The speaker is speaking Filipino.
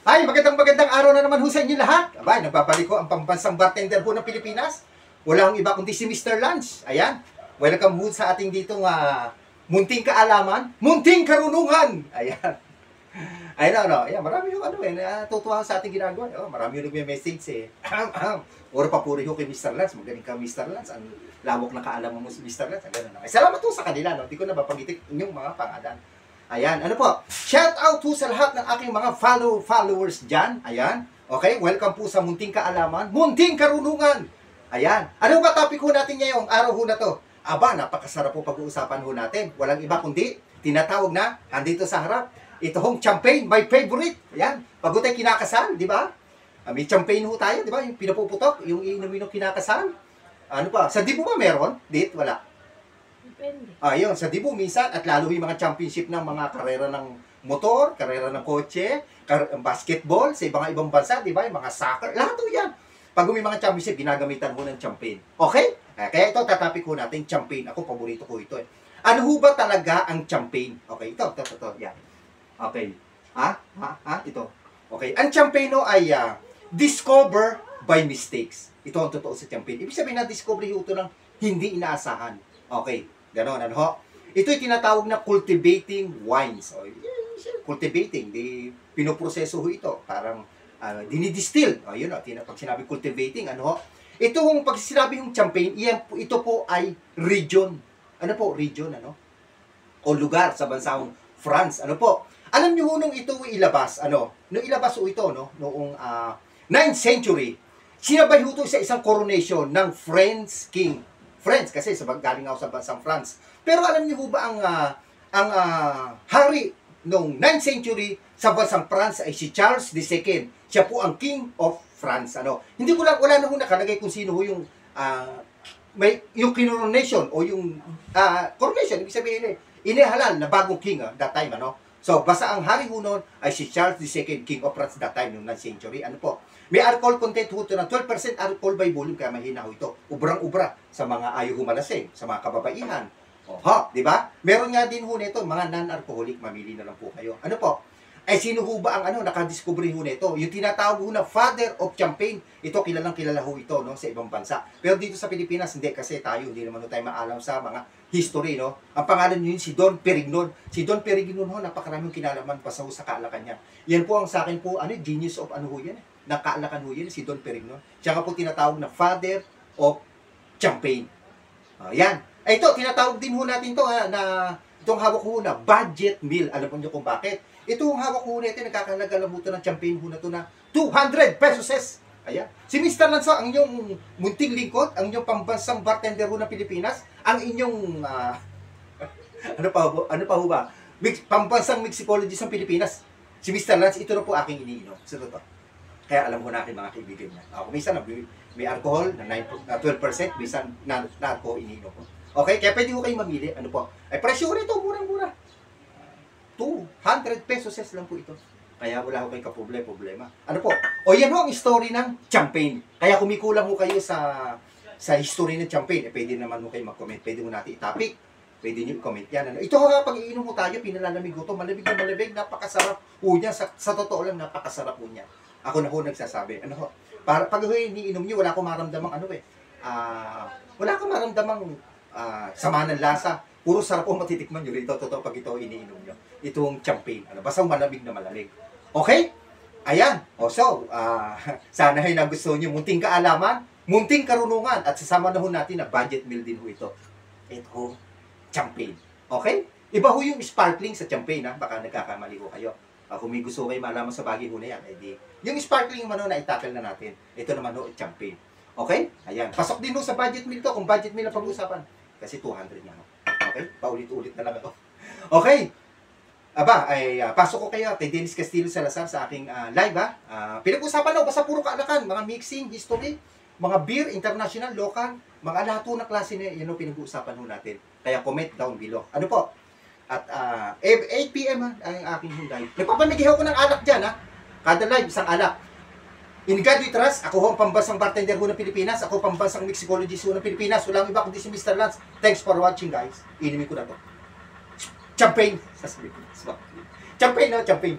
Ay, magandang araw na naman ho sa inyo lahat. Abay, nagbabalik ko ang pambansang bartender ho ng Pilipinas. Wala akong iba kundi si Mr. Lance. Ayan, welcome ho sa ating ditong munting kaalaman, munting karunungan. Ayan. Ayan, ayan, marami yung natutuwa sa ating ginagawa. Marami yung nagme-message eh. Oro papuri ho kay Mr. Lance. Magaling ka, Mr. Lance. Ang lawak na kaalaman mo si Mr. Lance. Ay, salamat po sa kanila. No? Hindi ko na mapangitik inyong mga pangalan. Ayan, ano po? Shout out po sa lahat ng aking mga followers dyan. Ayan. Okay, welcome po sa Munting Kaalaman, Munting Karunungan. Ayan. Ano ba topic ho natin ngayong araw ho na to? Aba, napakasarap po pag-uusapan ho natin. Walang iba kundi, tinatawag na, andito sa harap, ito hong champagne, my favorite. Ayan. Pag tayo kinakasal, di ba? May champagne ho tayo, di ba? Yung pinapuputok, yung inumin ng kinakasal. Ano pa? Sa Dibu ba meron? Dito, wala. Depende. Ayun, sa Dibu minsan, at lalo yung mga championship ng mga karera ng motor, karera ng kotse, basketball, sa ibang bansa, di ba? Yung mga soccer, lahat po yan. Pag may mga championship, ginagamitan mo ng champagne. Okay? Kaya ito, tatapik ko natin, champagne. Ako, paborito ko ito eh. Ano ho ba talaga ang champagne? Okay, ito, yan. Okay. Ito. Okay, ang champagne no ay discover by mistakes. Ito ang totoo sa champagne. Ibig sabihin na discover ito ng hindi inaasahan. Okay, gano'n, ano ho? Ito'y tinatawag na cultivating wines. O, cultivating, pinoproseso ho ito. Parang dinidistill. O, yun o, pag sinabi cultivating, ano ho? Ito hong pag sinabi yung champagne, ito po ay region. Ano po? Region, ano? O lugar sa bansang France. Ano po? Alam niyo ho nung ito ilabas, ano? Nung ilabas ho ito, no? Noong 9th century, sinabay ho ito sa isang coronation ng French king. French, kasi galing ako sa bansang France. Pero alam niyo ho ba ang hari noong 9th century sa bansang France ay si Charles II. Siya po ang King of France. Ano? Hindi ko lang, wala na ho nakalagay kung sino ho yung yung coronation o yung coronation, ibig sabihin inihalal na bagong king that time, ano? So, basta ang hari ho noon ay si Charles II, King of France that time, noong 9th century. Ano po? May alcohol content ho ito ng 12% alcohol by volume, kaya mahina ho ito. Ubrang-ubra sa mga ayaw humalasing, sa mga kababaihan. Di ba? Meron nga din ho nito, mga non-alcoholic, mamili na lang po kayo. Ano po? Ay, sino ho ba ang nakadiscovery ho nito? Yung tinatawag ho na Father of Champagne. Ito, kilalang kilala ho ito, no, sa ibang bansa. Pero dito sa Pilipinas, hindi, kasi hindi naman tayo maalam sa mga history, no? Ang pangalan niyo si Don Perignon. Si Don Perignon ho, napakaraming kinalaman pa sa kaalakan niya. Yan po ang sa akin po, genius of ho yan, ng kaalakan ho yan, si Don Perignon. Siya nga po tinatawag na Father of Champagne. Yan. Ay, ito, tinatawag din ho natin to, na itong hawak ho na budget meal. Alam po niyo kung bakit? Itong hawak ho natin, nagkakalaga lang ito ng champagne ho na ito na 200 pesos. Ayan. Si Mr. Lanzo, ang inyong munting lingkod, ang inyong pambansang bartender ho ng Pilipinas, ang inyong, ano pa ho ba? Pambansang mixicologist ng Pilipinas. Si Mr. Lance, ito na po aking iniinom. Sa totoo. Kaya alam ho natin mga kaibigan niya. Minsan may alcohol na 12%, minsan na alcohol iniinom ko. Okay, kaya pwede ho kayo mamili. Ano po? Ay, presyo nito, murang-mura. 200 pesos lang po ito. Kaya wala ho kayong problema. Ano po? O yan ho ang story ng champagne. Kaya kumikulang ho kayo sa history ng champagne. Pwede naman ho kayo mag-comment. Pwede ho natin itapik. Pwede nyo i-comment yan. Ito ho, pag iinom ho tayo, pinalalamig ho ito. Malamig na malamig. Napakasarap ho niya. Sa totoo lang, napakasarap ho niya. Ako na ho nagsasabi. Ano ho? Pag ho iniinom nyo, wala akong maramdamang wala akong maramdamang sama ng lasa. Puro sarap po matitikman nyo rito. Totoo pag ito iniinom nyo. Itong champagne. Basta malamig na malamig. Okay? Ayan. Sana ay nagustuhan nyo. Munting kaalaman, munting karunungan. At sasama na ho natin na budget meal din ho ito. Ito, champagne. Okay? Iba ho yung sparkling sa champagne. Baka nagkakamali ho kayo. Kung may gusto kayo malaman sa bagay ho na yan, yung sparkling naman na itakal na natin. Ito naman ho, champagne. Okay? Ayan. Pasok din ho sa budget meal to. Kung budget meal ang pag-usapan. Kasi 200 na ho. Okay? Paulit-ulit na lang ito. Okay. Pasok ko kayo kay Dennis Castillo Salazar sa aking live, pinag-usapan na, basta puro kaalakan, mga mixing, history, mga beer, international, local, mga lahat na klase na yan pinag-uusapan ho natin. Kaya comment down below. Ano po? At 8 PM ang aking live. Nagpapamigihaw ko ng alak dyan, Kada live, isang alak. In God we trust, ako ho ang pambansang bartender ho ng Pilipinas, ako pambansang mixicologist ho ng Pilipinas, walang iba kundi si Mr. Lance. Thanks for watching, guys. Inumin ko na to. Champagne. Sasabihin ko. Champagne, no? Champagne.